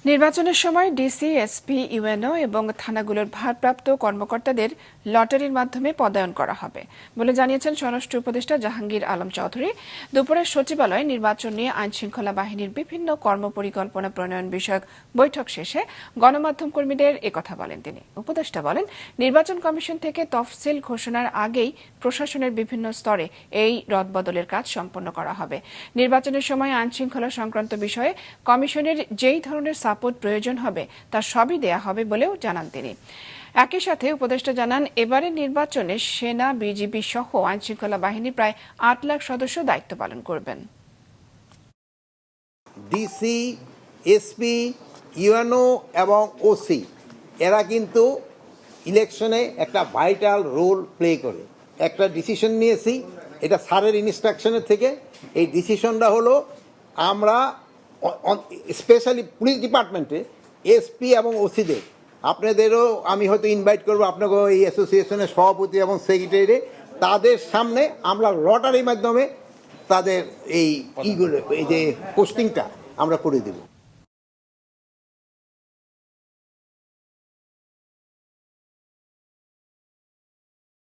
নির্বাচনের সময় DC, SP, UNO এবং থানাগুলোর ভারপ্রাপ্ত কর্মকর্তাদের লটারির মাধ্যমে পদায়ন করা হবে বলে জানিয়েছেন স্বরাষ্ট্র উপদেষ্টা জাহাঙ্গীর আলম চৌধুরী। দুপুরে সচিবালয়ে নির্বাচন নিয়ে আইনশৃঙ্খলা বাহিনীর বিভিন্ন কর্মপরিকল্পনা প্রণয়ন বিষয়ক বৈঠক শেষে গণমাধ্যম কর্মীদের একথা বলেন তিনি। উপদেষ্টা বলেন, নির্বাচন কমিশন থেকে তফসিল ঘোষণার আগেই প্রশাসনের বিভিন্ন স্তরে এই রদবদলের কাজ সম্পন্ন করা হবে। নির্বাচনের সময় আইনশৃঙ্খলা সংক্রান্ত বিষয়ে কমিশনের যেই ধরনের সাপোর্ট প্রয়োজন হবে তা সবই দেয়া হবে বলেও জানান তিনি। একই সাথে উপদেষ্টা জানান, এবারের নির্বাচনে সেনা, বিজিবি সহ আইনশৃঙ্খলা বাহিনী প্রায় ৮ লাখ সদস্য দায়িত্ব পালন করবেন। ডিসি, এসপি, ইউএনও এবং ওসি এরা কিন্তু ইলেকশনে একটা ভাইটাল রোল প্লে করে। একটা ডিসিশন নিয়েছি, এটা স্যারের ইনস্ট্রাকশনের থেকে। এই ডিসিশনটা হলো আমরা স্পেশালি পুলিশ ডিপার্টমেন্টে এসপি এবং ওসিদের, আপনাদেরও আমি হয়তো ইনভাইট করবো, আপনাকে এই অ্যাসোসিয়েশনের সভাপতি এবং সেক্রেটারি, তাদের সামনে আমরা লটারির মাধ্যমে তাদের এই যে পোস্টিংটা আমরা করে দেব।